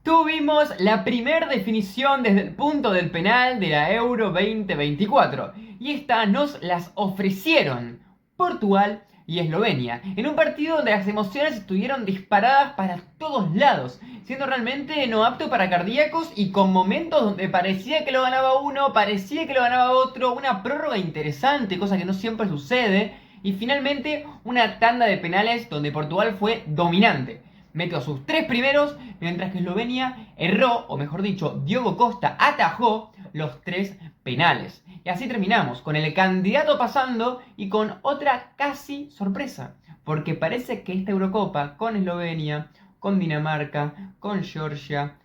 Tuvimos la primera definición desde el punto del penal de la Euro 2024 y esta nos las ofrecieron Portugal y Eslovenia en un partido donde las emociones estuvieron disparadas para todos lados, siendo realmente no apto para cardíacos y con momentos donde parecía que lo ganaba uno, parecía que lo ganaba otro, una prórroga interesante, cosa que no siempre sucede, y finalmente una tanda de penales donde Portugal fue dominante. Metió sus tres primeros, mientras que Eslovenia erró, o mejor dicho, Diogo Costa atajó los tres penales. Y así terminamos, con el candidato pasando y con otra casi sorpresa. Porque parece que esta Eurocopa, con Eslovenia, con Dinamarca, con Georgia,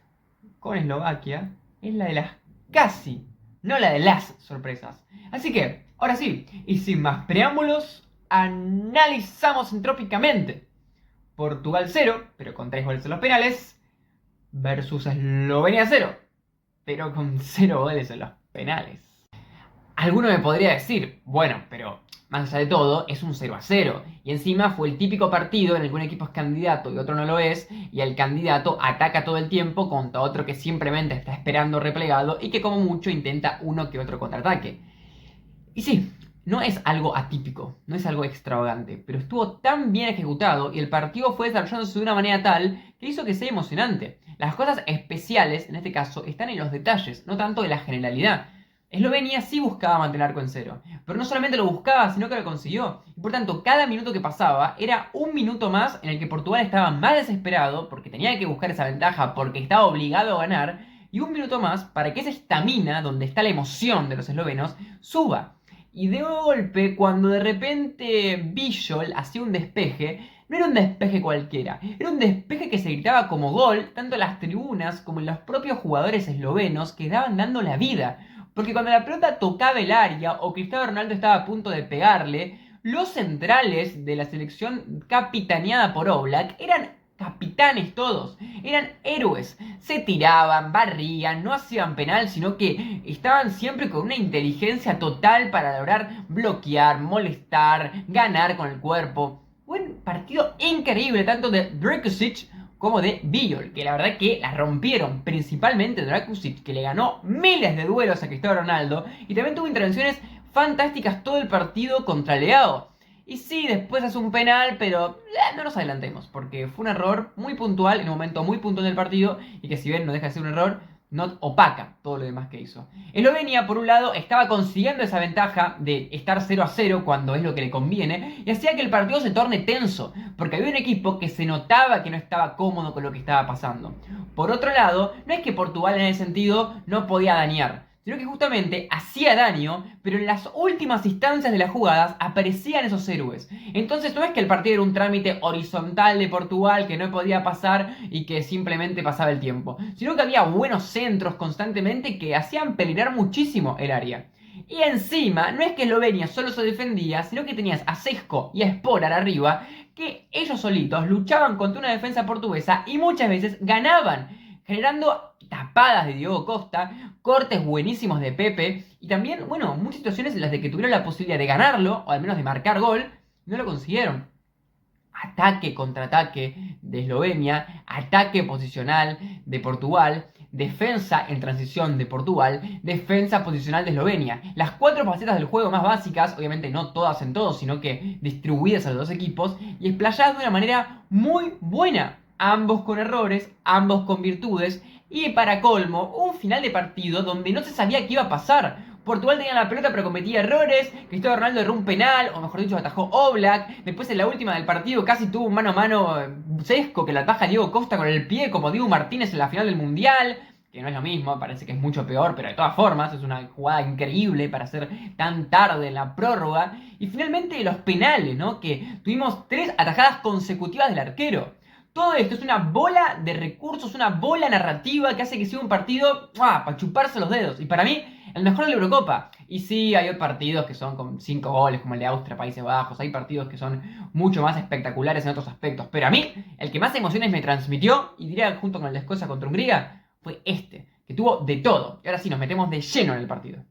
con Eslovaquia, es la de las casi, no la de las sorpresas. Así que, ahora sí, y sin más preámbulos, analizamos entrópicamente. Portugal 0, pero con 3 goles en los penales, versus Eslovenia 0, pero con 0 goles en los penales. Alguno me podría decir, bueno, pero más allá de todo, es un 0-0. Y encima fue el típico partido en el que un equipo es candidato y otro no lo es, y el candidato ataca todo el tiempo contra otro que simplemente está esperando replegado y que como mucho intenta uno que otro contraataque. Y sí, no es algo atípico, no es algo extravagante, pero estuvo tan bien ejecutado y el partido fue desarrollándose de una manera tal que hizo que sea emocionante. Las cosas especiales, en este caso, están en los detalles, no tanto en la generalidad. Eslovenia sí buscaba mantener arco en cero, pero no solamente lo buscaba, sino que lo consiguió. Y por tanto, cada minuto que pasaba era un minuto más en el que Portugal estaba más desesperado porque tenía que buscar esa ventaja, porque estaba obligado a ganar, y un minuto más para que esa estamina, donde está la emoción de los eslovenos, suba. Y de golpe, cuando de repente Bijol hacía un despeje, no era un despeje cualquiera, era un despeje que se gritaba como gol, tanto en las tribunas como en los propios jugadores eslovenos que estaban dando la vida. Porque cuando la pelota tocaba el área o Cristiano Ronaldo estaba a punto de pegarle, los centrales de la selección capitaneada por Oblak eran capitanes todos, eran héroes, se tiraban, barrían, no hacían penal, sino que estaban siempre con una inteligencia total para lograr bloquear, molestar, ganar con el cuerpo. Un partido increíble, tanto de Drakusic como de Bijol, que la verdad que la rompieron, principalmente Drakusic, que le ganó miles de duelos a Cristiano Ronaldo, y también tuvo intervenciones fantásticas todo el partido contra Leao. Y sí, después hace un penal, pero no nos adelantemos, porque fue un error muy puntual, en un momento muy puntual del partido, y que si bien no deja de ser un error, no opaca todo lo demás que hizo. Eslovenia, por un lado, estaba consiguiendo esa ventaja de estar 0-0 cuando es lo que le conviene, y hacía que el partido se torne tenso, porque había un equipo que se notaba que no estaba cómodo con lo que estaba pasando. Por otro lado, no es que Portugal en ese sentido no podía dañar, sino que justamente hacía daño, pero en las últimas instancias de las jugadas aparecían esos héroes. Entonces no es que el partido era un trámite horizontal de Portugal que no podía pasar y que simplemente pasaba el tiempo, sino que había buenos centros constantemente que hacían peligrar muchísimo el área. Y encima, no es que Eslovenia solo se defendía, sino que tenías a Sesko y a Sporar arriba, que ellos solitos luchaban contra una defensa portuguesa y muchas veces ganaban, generando tapadas de Diogo Costa, cortes buenísimos de Pepe, y también, bueno, muchas situaciones en las de que tuvieron la posibilidad de ganarlo, o al menos de marcar gol, no lo consiguieron. Ataque, contraataque de Eslovenia, ataque posicional de Portugal, defensa en transición de Portugal, defensa posicional de Eslovenia. Las cuatro facetas del juego más básicas, obviamente no todas en todos, sino que distribuidas a los dos equipos, y explayadas de una manera muy buena. Ambos con errores, ambos con virtudes, y para colmo, un final de partido donde no se sabía qué iba a pasar. Portugal tenía la pelota pero cometía errores, Cristiano Ronaldo erró un penal, o mejor dicho, atajó Oblak. Después en la última del partido casi tuvo un mano a mano Sesko que la ataja Diego Costa con el pie como Dibu Martínez en la final del Mundial. Que no es lo mismo, parece que es mucho peor, pero de todas formas es una jugada increíble para hacer tan tarde en la prórroga. Y finalmente los penales, ¿no? Que tuvimos 3 atajadas consecutivas del arquero. Todo esto es una bola de recursos, una bola narrativa que hace que sea un partido para chuparse los dedos. Y para mí, el mejor de la Eurocopa. Y sí, hay partidos que son con 5 goles, como el de Austria, Países Bajos. Hay partidos que son mucho más espectaculares en otros aspectos. Pero a mí, el que más emociones me transmitió, y diría junto con el de Escocia contra Hungría, fue este, que tuvo de todo. Y ahora sí, nos metemos de lleno en el partido.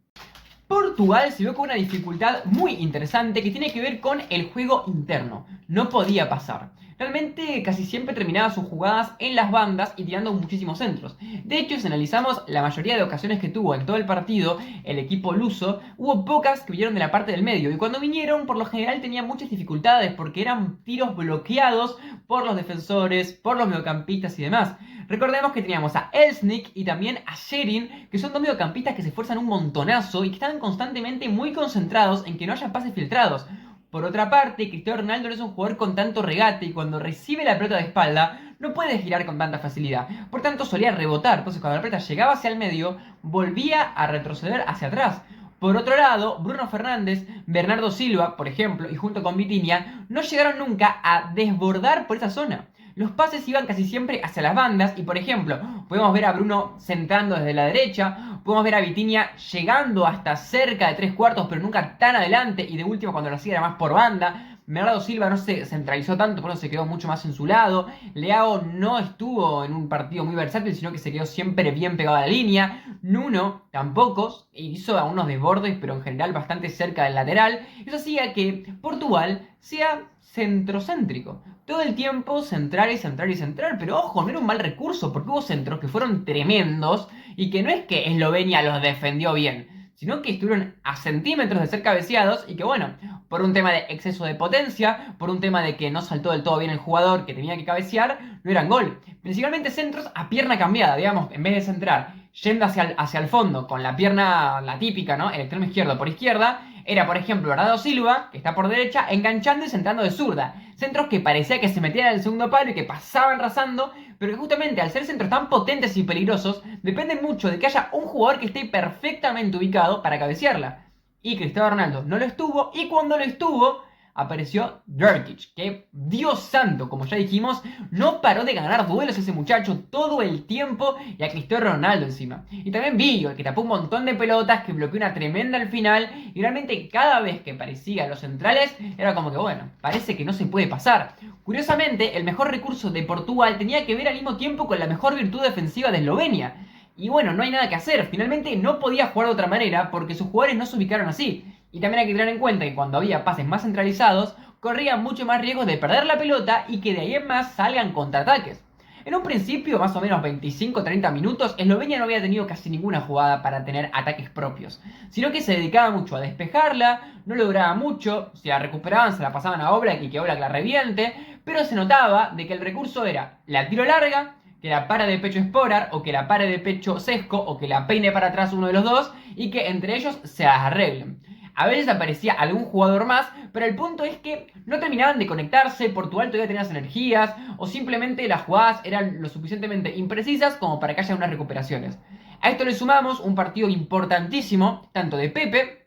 Portugal se vio con una dificultad muy interesante que tiene que ver con el juego interno. No podía pasar. realmente casi siempre terminaba sus jugadas en las bandas y tirando muchísimos centros. De hecho, si analizamos la mayoría de ocasiones que tuvo en todo el partido el equipo luso, hubo pocas que vinieron de la parte del medio, y cuando vinieron, por lo general tenían muchas dificultades porque eran tiros bloqueados por los defensores, por los mediocampistas y demás. Recordemos que teníamos a Elsnik y también a Sherin, que son dos mediocampistas que se esfuerzan un montonazo y que están constantemente muy concentrados en que no haya pases filtrados. Por otra parte, Cristiano Ronaldo no es un jugador con tanto regate y cuando recibe la pelota de espalda no puede girar con tanta facilidad. Por tanto, solía rebotar. Entonces, cuando la pelota llegaba hacia el medio, volvía a retroceder hacia atrás. Por otro lado, Bruno Fernández, Bernardo Silva, por ejemplo, y junto con Vitinha, no llegaron nunca a desbordar por esa zona. Los pases iban casi siempre hacia las bandas y, por ejemplo, podemos ver a Bruno centrando desde la derecha, podemos ver a Vitinha llegando hasta cerca de 3/4, pero nunca tan adelante, y de último cuando lo hacía era más por banda. Bernardo Silva no se centralizó tanto, por eso se quedó mucho más en su lado. Leao no estuvo en un partido muy versátil, sino que se quedó siempre bien pegado a la línea. Nuno tampoco, hizo a unos desbordes, pero en general bastante cerca del lateral. Eso hacía que Portugal sea centrocéntrico. Todo el tiempo centrar y centrar y centrar. Pero ojo, no era un mal recurso, porque hubo centros que fueron tremendos y que no es que Eslovenia los defendió bien, sino que estuvieron a centímetros de ser cabeceados y que bueno, por un tema de exceso de potencia, por un tema de que no saltó del todo bien el jugador que tenía que cabecear, no eran gol. Principalmente centros a pierna cambiada, digamos, en vez de centrar yendo hacia el fondo con la pierna, la típica, ¿no? El extremo izquierdo por izquierda, era por ejemplo Bernardo Silva, que está por derecha, enganchando y centrando de zurda. Centros que parecía que se metían en el segundo palo y que pasaban rasando, pero que justamente al ser centros tan potentes y peligrosos, dependen mucho de que haya un jugador que esté perfectamente ubicado para cabecearla. Y Cristiano Ronaldo no lo estuvo, y cuando lo estuvo, apareció Djurkic, que Dios santo, como ya dijimos, no paró de ganar duelos ese muchacho todo el tiempo, y a Cristiano Ronaldo encima. Y también Villo, el que tapó un montón de pelotas, que bloqueó una tremenda al final, y realmente cada vez que parecía los centrales, era como que bueno, parece que no se puede pasar. Curiosamente, el mejor recurso de Portugal tenía que ver al mismo tiempo con la mejor virtud defensiva de Eslovenia. Y bueno, no hay nada que hacer, finalmente no podía jugar de otra manera porque sus jugadores no se ubicaron así. Y también hay que tener en cuenta que cuando había pases más centralizados, corrían mucho más riesgos de perder la pelota y que de ahí en más salgan contraataques. En un principio, más o menos 25-30 minutos, Eslovenia no había tenido casi ninguna jugada para tener ataques propios, sino que se dedicaba mucho a despejarla, no lograba mucho, si la recuperaban se la pasaban a Oblak y que Oblak la reviente, pero se notaba de que el recurso era la tiro larga, que la pare de pecho Sporar, o que la pare de pecho Sesco, o que la peine para atrás uno de los dos, y que entre ellos se las arreglen. A veces aparecía algún jugador más, pero el punto es que no terminaban de conectarse, Portugal todavía tenía las energías, o simplemente las jugadas eran lo suficientemente imprecisas como para que haya unas recuperaciones. A esto le sumamos un partido importantísimo, tanto de Pepe,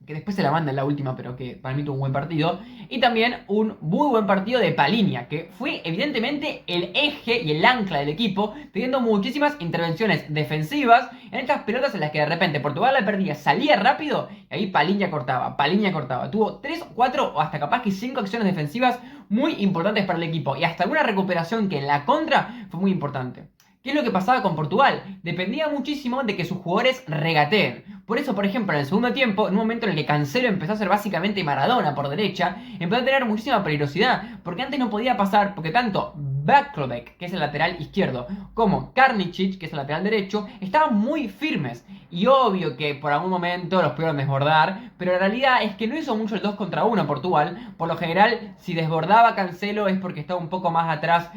que después se la manda en la última, pero que para mí tuvo un buen partido, y también un muy buen partido de Palhinha, que fue evidentemente el eje y el ancla del equipo, teniendo muchísimas intervenciones defensivas en estas pelotas en las que de repente Portugal la perdía, salía rápido, y ahí Palhinha cortaba, tuvo 3, 4 o hasta capaz que 5 acciones defensivas muy importantes para el equipo, y hasta alguna recuperación que en la contra fue muy importante. ¿Qué es lo que pasaba con Portugal? Dependía muchísimo de que sus jugadores regateen. Por eso, por ejemplo, en el segundo tiempo, en un momento en el que Cancelo empezó a ser básicamente Maradona por derecha, empezó a tener muchísima peligrosidad, porque antes no podía pasar, porque tanto Backlobeck, que es el lateral izquierdo, como Karnicic, que es el lateral derecho, estaban muy firmes. Y obvio que por algún momento los pudieron desbordar, pero la realidad es que no hizo mucho el 2 contra 1 Portugal. Por lo general, si desbordaba Cancelo es porque estaba un poco más atrás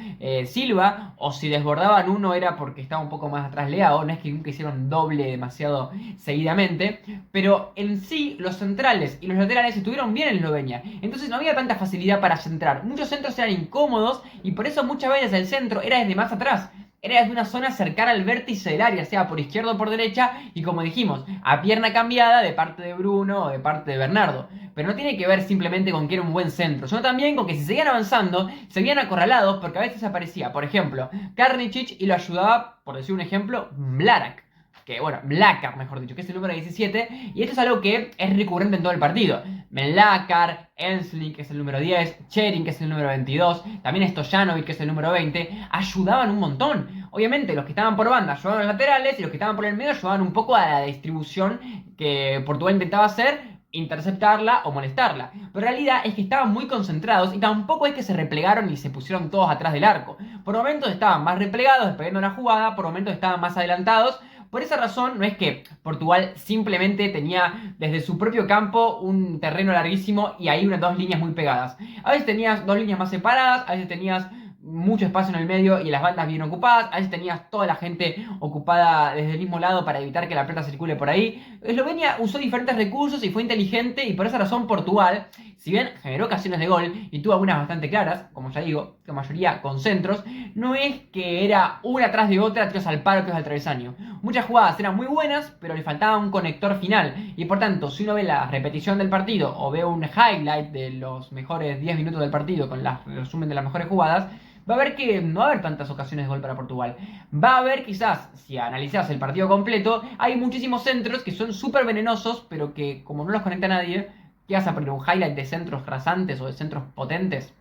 Silva, o si desbordaban uno era porque estaba un poco más atrás Leao. No es que nunca hicieron doble demasiado seguidamente, pero en sí los centrales y los laterales estuvieron bien en Eslovenia, entonces no había tanta facilidad para centrar. Muchos centros eran incómodos y por eso muchas veces el centro era desde más atrás. Era desde una zona cercana al vértice del área, sea por izquierda o por derecha, y como dijimos, a pierna cambiada de parte de Bruno o de parte de Bernardo. Pero no tiene que ver simplemente con que era un buen centro, sino también con que si seguían avanzando, se veían acorralados porque a veces aparecía, por ejemplo, Karnicic y lo ayudaba, por decir un ejemplo, Mlarak. Que bueno, Mlakar mejor dicho, que es el número 17, y esto es algo que es recurrente en todo el partido. Mlakar, Elslik, que es el número 10, Sherin, que es el número 22, también Stojanovic, que es el número 20, ayudaban un montón. Obviamente los que estaban por banda ayudaban a los laterales y los que estaban por el medio ayudaban un poco a la distribución que Portugal intentaba hacer, interceptarla o molestarla. Pero la realidad es que estaban muy concentrados y tampoco es que se replegaron y se pusieron todos atrás del arco. Por momentos estaban más replegados, esperando la jugada, por momentos estaban más adelantados. Por esa razón no es que Portugal simplemente tenía desde su propio campo un terreno larguísimo y ahí unas dos líneas muy pegadas. A veces tenías dos líneas más separadas, a veces tenías mucho espacio en el medio y las bandas bien ocupadas, a veces tenías toda la gente ocupada desde el mismo lado para evitar que la pelota circule por ahí. Eslovenia usó diferentes recursos y fue inteligente y por esa razón Portugal, si bien generó ocasiones de gol y tuvo algunas bastante claras, como ya digo, la mayoría con centros, no es que era una tras de otra, tiros al palo, tiros al travesaño. Muchas jugadas eran muy buenas, pero le faltaba un conector final y por tanto, si uno ve la repetición del partido o ve un highlight de los mejores 10 minutos del partido con el resumen de las mejores jugadas, va a ver que no va a haber tantas ocasiones de gol para Portugal. Va a haber quizás, si analizas el partido completo, hay muchísimos centros que son súper venenosos, pero que como no los conecta nadie, ¿qué vas a poner? ¿Un highlight de centros rasantes o de centros potentes?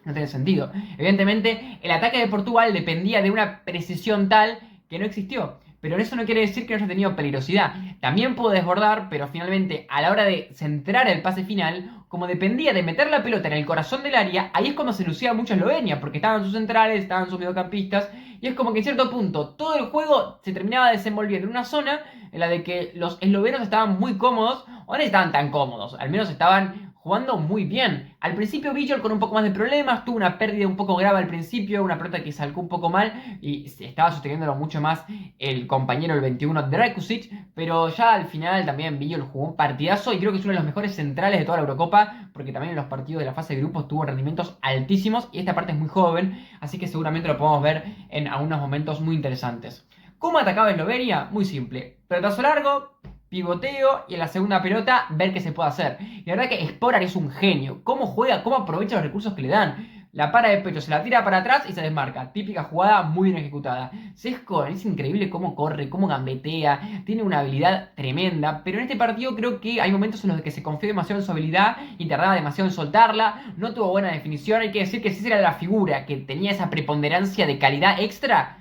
No tiene sentido. Evidentemente, el ataque de Portugal dependía de una precisión tal que no existió. Pero eso no quiere decir que no haya tenido peligrosidad. También pudo desbordar, pero finalmente, a la hora de centrar el pase final, como dependía de meter la pelota en el corazón del área, ahí es cuando se lucía mucho Eslovenia, porque estaban sus centrales, estaban sus mediocampistas, y es como que en cierto punto todo el juego se terminaba desenvolviendo en una zona en la de que los eslovenos estaban muy cómodos, o no estaban tan cómodos, al menos estaban jugando muy bien. Al principio Villor con un poco más de problemas, tuvo una pérdida un poco grave al principio, una pelota que salcó un poco mal y estaba sosteniéndolo mucho más el compañero, el 21, Drakusic, pero ya al final también Villor jugó un partidazo y creo que es uno de los mejores centrales de toda la Eurocopa, porque también en los partidos de la fase de grupos tuvo rendimientos altísimos y esta parte es muy joven, así que seguramente lo podemos ver en algunos momentos muy interesantes. ¿Cómo atacaba Eslovenia? Muy simple. Pelotazo largo, pivoteo y en la segunda pelota ver qué se puede hacer. Y la verdad que Sporar es un genio. Cómo juega, cómo aprovecha los recursos que le dan. La para de pecho, se la tira para atrás y se desmarca. Típica jugada muy bien ejecutada. Sesco es increíble cómo corre, cómo gambetea. Tiene una habilidad tremenda. Pero en este partido creo que hay momentos en los que se confió demasiado en su habilidad y tardaba demasiado en soltarla. No tuvo buena definición. Hay que decir que si era la figura que tenía esa preponderancia de calidad extra,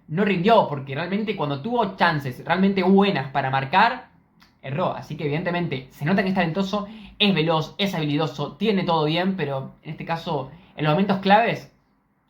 no rindió, porque realmente cuando tuvo chances realmente buenas para marcar, erró. Así que evidentemente se nota que es talentoso, es veloz, es habilidoso, tiene todo bien, pero en este caso, en los momentos claves,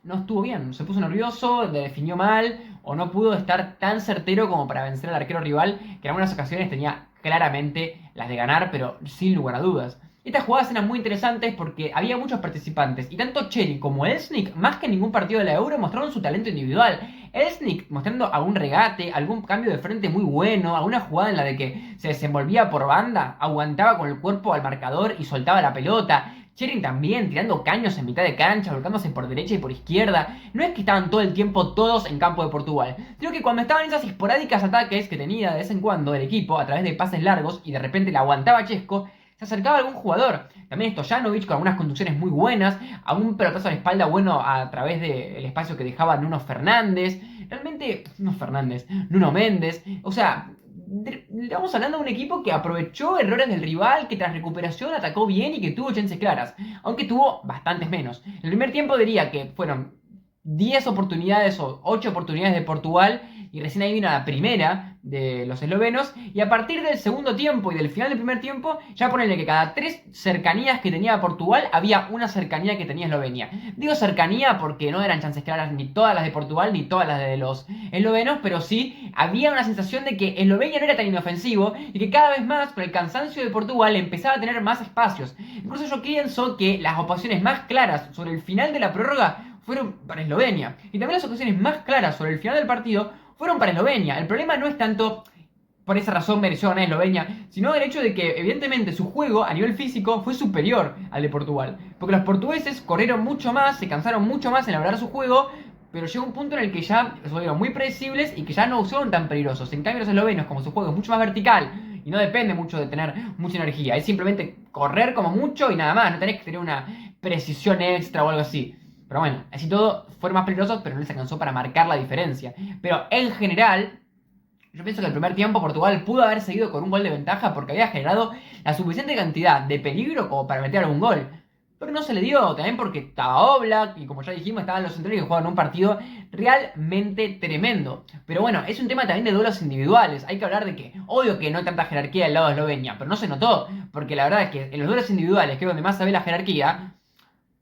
no estuvo bien. Se puso nervioso, le definió mal, o no pudo estar tan certero como para vencer al arquero rival, que en algunas ocasiones tenía claramente las de ganar, pero sin lugar a dudas. Estas jugadas eran muy interesantes porque había muchos participantes y tanto Cherry como Elsnik, más que en ningún partido de la Euro, mostraron su talento individual. Elsnik mostrando algún regate, algún cambio de frente muy bueno, alguna jugada en la de que se desenvolvía por banda, aguantaba con el cuerpo al marcador y soltaba la pelota. Cherry también tirando caños en mitad de cancha, volcándose por derecha y por izquierda. No es que estaban todo el tiempo todos en campo de Portugal, sino que cuando estaban esas esporádicas ataques que tenía de vez en cuando el equipo a través de pases largos y de repente la aguantaba Chesco, se acercaba a algún jugador. También Stojanovic con algunas conducciones muy buenas, a un pelotazo a la espalda bueno a través del espacio que dejaba Nuno Fernández. Realmente, Nuno Méndez. O sea, estamos hablando de un equipo que aprovechó errores del rival, que tras recuperación atacó bien y que tuvo chances claras. Aunque tuvo bastantes menos. En el primer tiempo diría que fueron 10 oportunidades o 8 oportunidades de Portugal y recién ahí vino la primera de los eslovenos y a partir del segundo tiempo y del final del primer tiempo ya ponele que cada 3 cercanías que tenía Portugal había una cercanía que tenía Eslovenia. Digo cercanía porque no eran chances claras ni todas las de Portugal ni todas las de los eslovenos, pero sí había una sensación de que Eslovenia no era tan inofensivo y que cada vez más con el cansancio de Portugal empezaba a tener más espacios. Incluso yo pienso que las ocasiones más claras sobre el final de la prórroga fueron para Eslovenia. Y también las ocasiones más claras sobre el final del partido fueron para Eslovenia. El problema no es tanto por esa razón mereció ganar Eslovenia, sino el hecho de que evidentemente su juego a nivel físico fue superior al de Portugal. Porque los portugueses corrieron mucho más, se cansaron mucho más en elaborar su juego, pero llegó un punto en el que ya se volvieron muy predecibles y que ya no son tan peligrosos. En cambio los eslovenos, como su juego es mucho más vertical y no depende mucho de tener mucha energía, es simplemente correr como mucho y nada más, no tenés que tener una precisión extra o algo así. Pero bueno, así todo fueron más peligrosos, pero no les alcanzó para marcar la diferencia. Pero en general, yo pienso que el primer tiempo Portugal pudo haber seguido con un gol de ventaja porque había generado la suficiente cantidad de peligro como para meter algún gol. pero no se le dio, también porque estaba Oblak y como ya dijimos estaban los centrales que jugaban un partido realmente tremendo. Pero bueno, es un tema también de duelos individuales, hay que hablar de que, obvio que no hay tanta jerarquía del lado de Eslovenia, pero no se notó, porque la verdad es que en los duelos individuales, que es donde más se ve la jerarquía,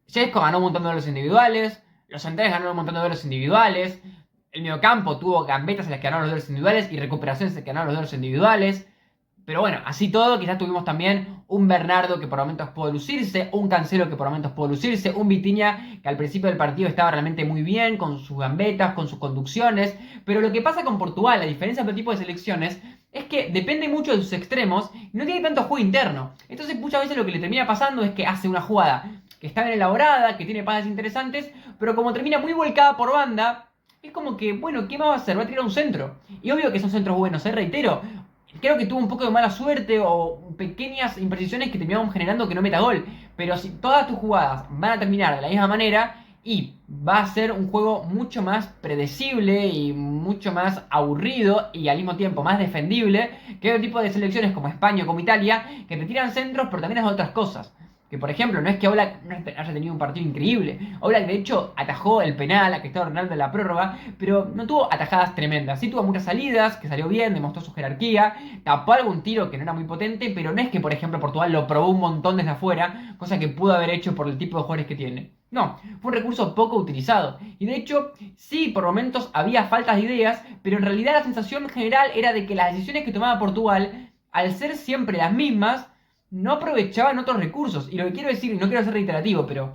Šeško ganó un montón de duelos individuales, los centrales ganaron un montón de duelos individuales, el mediocampo tuvo gambetas en las que ganaron los duelos individuales y recuperaciones en las que ganaron los duelos individuales. Pero bueno, así todo, quizás tuvimos también un Bernardo que por momentos pudo lucirse, un Cancelo que por momentos pudo lucirse, un Vitinha que al principio del partido estaba realmente muy bien, con sus gambetas, con sus conducciones. Pero lo que pasa con Portugal, a diferencia de otro tipo de selecciones, es que depende mucho de sus extremos y no tiene tanto juego interno. Entonces muchas veces lo que le termina pasando es que hace una jugada que está bien elaborada, que tiene pases interesantes, pero como termina muy volcada por banda, es como que, bueno, ¿qué más va a hacer? Va a tirar un centro. Y obvio que son centros buenos, reitero. Creo que tuvo un poco de mala suerte o pequeñas imprecisiones que terminaron generando que no meta gol. Pero si todas tus jugadas van a terminar de la misma manera y va a ser un juego mucho más predecible y mucho más aburrido y al mismo tiempo más defendible que otro tipo de selecciones como España o como Italia que te tiran centros pero también hacen otras cosas. Que por ejemplo, no es que Oblak no haya tenido un partido increíble. Oblak de hecho atajó el penal a Cristiano Ronaldo en la prórroga, pero no tuvo atajadas tremendas. Sí tuvo muchas salidas, que salió bien, demostró su jerarquía, tapó algún tiro que no era muy potente, pero no es que por ejemplo Portugal lo probó un montón desde afuera, cosa que pudo haber hecho por el tipo de jugadores que tiene. No, fue un recurso poco utilizado. Y de hecho, sí, por momentos había faltas de ideas, pero en realidad la sensación general era de que las decisiones que tomaba Portugal, al ser siempre las mismas, no aprovechaban otros recursos. Y lo que quiero decir, y no quiero ser reiterativo, pero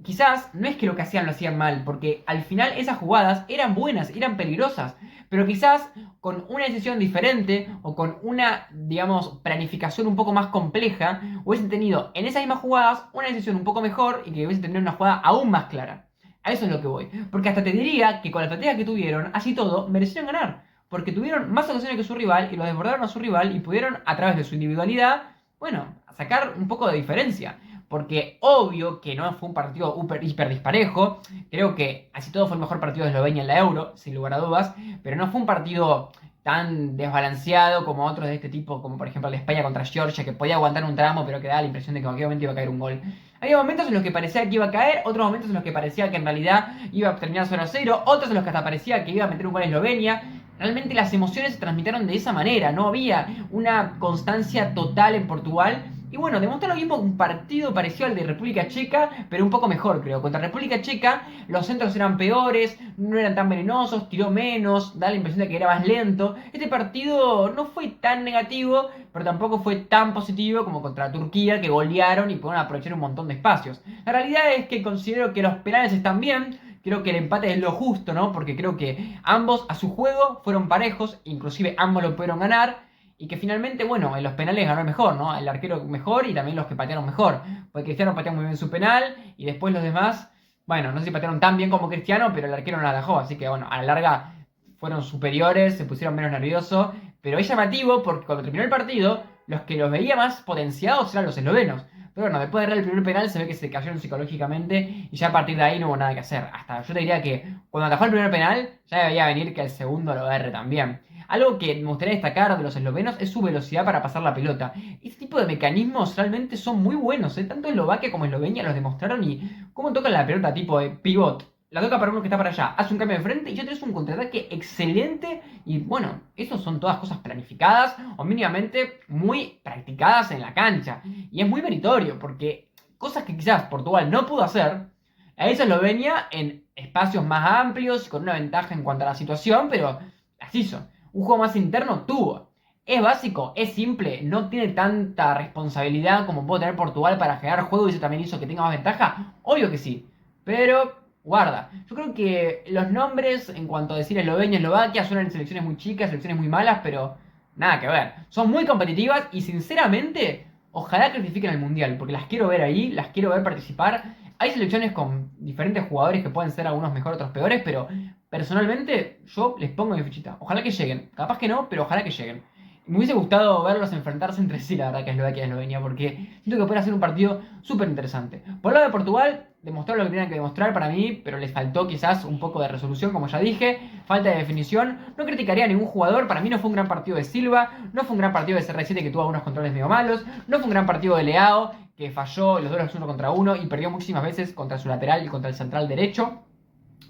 quizás no es que lo que hacían lo hacían mal, porque al final esas jugadas eran buenas, eran peligrosas, pero quizás con una decisión diferente o con una, digamos, planificación un poco más compleja, hubiesen tenido en esas mismas jugadas una decisión un poco mejor y que hubiesen tenido una jugada aún más clara. A eso es lo que voy. Porque hasta te diría que con la estrategia que tuvieron, así todo, merecieron ganar. Porque tuvieron más ocasiones que su rival y lo desbordaron a su rival y pudieron, a través de su individualidad, bueno, sacar un poco de diferencia. Porque obvio que no fue un partido hiper disparejo. Creo que así todo fue el mejor partido de Eslovenia en la Euro, sin lugar a dudas. Pero no fue un partido tan desbalanceado como otros de este tipo, como por ejemplo el de España contra Georgia, que podía aguantar un tramo, pero que daba la impresión de que en cualquier momento iba a caer un gol. Había momentos en los que parecía que iba a caer, otros momentos en los que parecía que en realidad iba a terminar 0-0, otros en los que hasta parecía que iba a meter un gol en Eslovenia. Realmente las emociones se transmitieron de esa manera, no había una constancia total en Portugal. Y bueno, demostró lo mismo un partido parecido al de República Checa, pero un poco mejor, creo. Contra República Checa, los centros eran peores, no eran tan venenosos, tiró menos, da la impresión de que era más lento. Este partido no fue tan negativo, pero tampoco fue tan positivo como contra Turquía, que golearon y pudieron aprovechar un montón de espacios. La realidad es que considero que los penales están bien. Creo que el empate es lo justo, ¿no? Porque creo que ambos a su juego fueron parejos, inclusive ambos lo pudieron ganar. Y que finalmente, bueno, en los penales ganó el mejor, ¿no? El arquero mejor y también los que patearon mejor. Porque Cristiano pateó muy bien su penal y después los demás, bueno, no sé si patearon tan bien como Cristiano, pero el arquero no la dejó. Así que, bueno, a la larga fueron superiores, se pusieron menos nerviosos. Pero es llamativo porque cuando terminó el partido, los que los veía más potenciados eran los eslovenos. Pero bueno, después de errar el primer penal se ve que se cayeron psicológicamente y ya a partir de ahí no hubo nada que hacer. Hasta yo te diría que cuando atajó el primer penal ya debía venir que el segundo lo erre también. Algo que me gustaría destacar de los eslovenos es su velocidad para pasar la pelota. Este tipo de mecanismos realmente son muy buenos, ¿eh? Tanto Eslovaquia como Eslovenia los demostraron y cómo tocan la pelota tipo de pivot. La toca para uno que está para allá, hace un cambio de frente y ya tenés un contraataque excelente. Y bueno, eso son todas cosas planificadas o mínimamente muy practicadas en la cancha. Y es muy meritorio porque cosas que quizás Portugal no pudo hacer, a eso Eslovenia en espacios más amplios, con una ventaja en cuanto a la situación, pero las hizo. Un juego más interno tuvo. Es básico, es simple, no tiene tanta responsabilidad como puede tener Portugal para generar juego y eso también hizo que tenga más ventaja. Obvio que sí, pero guarda. Yo creo que los nombres en cuanto a decir Eslovenia, Eslovaquia suenan selecciones muy chicas, selecciones muy malas, pero nada que ver. Son muy competitivas y sinceramente ojalá clasifiquen al Mundial, porque las quiero ver ahí, las quiero ver participar. Hay selecciones con diferentes jugadores que pueden ser algunos mejores, otros peores, pero personalmente yo les pongo mi fichita. Ojalá que lleguen. Capaz que no, pero ojalá que lleguen. Me hubiese gustado verlos enfrentarse entre sí, la verdad, que Eslovaquia y Eslovenia, porque siento que puede ser un partido súper interesante. Por el lado de Portugal, demostraron lo que tenían que demostrar para mí, pero les faltó quizás un poco de resolución, como ya dije, falta de definición. No criticaría a ningún jugador, para mí no fue un gran partido de Silva, no fue un gran partido de CR7 que tuvo algunos controles medio malos, no fue un gran partido de Leao, que falló los duelos 1 contra 1 y perdió muchísimas veces contra su lateral y contra el central derecho.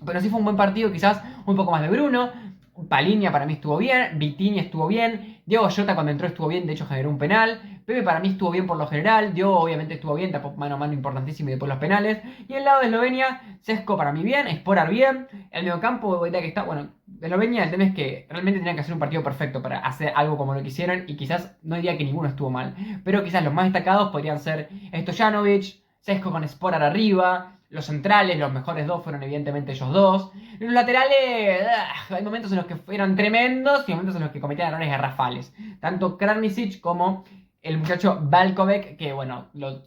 Pero sí fue un buen partido, quizás un poco más de Bruno. Paliña para mí estuvo bien, Vitinha estuvo bien, Diego Jota cuando entró estuvo bien, de hecho generó un penal, Pepe para mí estuvo bien por lo general, Diogo obviamente estuvo bien, tapó mano a mano importantísimo y después los penales, y el lado de Eslovenia, Sesco para mí bien, Sporar bien, el mediocampo, que está, bueno, de Eslovenia el tema es que realmente tenían que hacer un partido perfecto para hacer algo como lo que hicieron, y quizás no diría que ninguno estuvo mal, pero quizás los más destacados podrían ser Stojanovic, Sesco con Sporar arriba, los centrales, los mejores dos fueron evidentemente ellos dos. Los laterales, hay momentos en los que eran tremendos y momentos en los que cometían errores garrafales. Tanto Kranisic como el muchacho Valkovec, que bueno, lo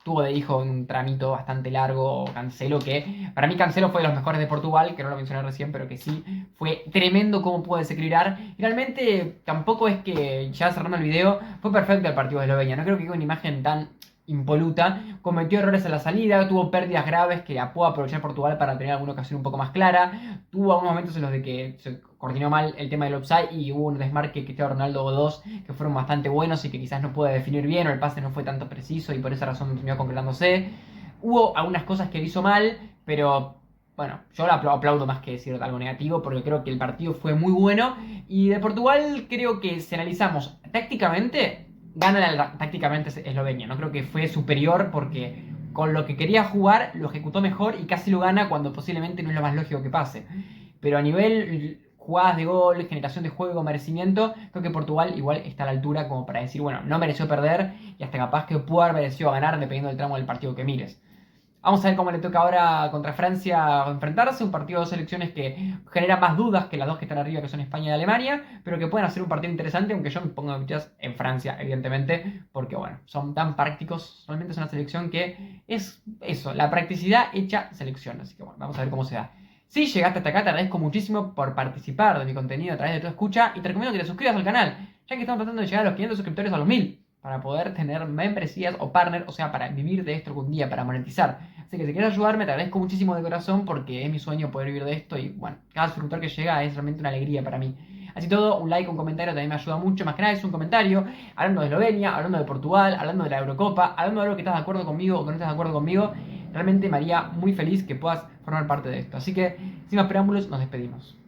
tuvo de hijo en un tramito bastante largo, Cancelo, que para mí Cancelo fue de los mejores de Portugal, que no lo mencioné recién, pero que sí, fue tremendo cómo pudo desequilibrar. Y realmente tampoco es que, ya cerrando el video, fue perfecto el partido de Eslovenia. No creo que quede una imagen tan impoluta, cometió errores en la salida, tuvo pérdidas graves que pudo aprovechar Portugal para tener alguna ocasión un poco más clara, tuvo algunos momentos en los de que se coordinó mal el tema del offside y hubo un desmarque que Cristiano Ronaldo o dos que fueron bastante buenos y que quizás no puede definir bien o el pase no fue tanto preciso y por esa razón no terminó concretándose. Hubo algunas cosas que hizo mal, pero bueno, yo lo aplaudo más que decir algo negativo porque creo que el partido fue muy bueno y de Portugal creo que si analizamos tácticamente gana tácticamente Eslovenia. No creo que fue superior porque con lo que quería jugar lo ejecutó mejor y casi lo gana cuando posiblemente no es lo más lógico que pase. Pero a nivel jugadas de gol, generación de juego, merecimiento, creo que Portugal igual está a la altura como para decir, bueno, no mereció perder y hasta capaz que pudo haber merecido ganar dependiendo del tramo del partido que mires. Vamos a ver cómo le toca ahora contra Francia enfrentarse. Un partido de dos selecciones que genera más dudas que las dos que están arriba, que son España y Alemania, pero que pueden hacer un partido interesante, aunque yo me pongo fichas en Francia, evidentemente, porque bueno, son tan prácticos. Realmente es una selección que es eso, la practicidad hecha selección. Así que bueno, vamos a ver cómo se da. Si llegaste hasta acá, te agradezco muchísimo por participar de mi contenido a través de tu escucha y te recomiendo que te suscribas al canal, ya que estamos tratando de llegar a los 500 suscriptores a los 1000 para poder tener membresías o partner, o sea, para vivir de esto algún día, para monetizar. Así que si quieres ayudarme, te agradezco muchísimo de corazón porque es mi sueño poder vivir de esto y bueno, cada suscriptor que llega es realmente una alegría para mí. Así todo, un like, un comentario también me ayuda mucho, más que nada es un comentario, hablando de Eslovenia, hablando de Portugal, hablando de la Eurocopa, hablando de algo que estás de acuerdo conmigo o que no estás de acuerdo conmigo, realmente me haría muy feliz que puedas formar parte de esto. Así que, sin más preámbulos, nos despedimos.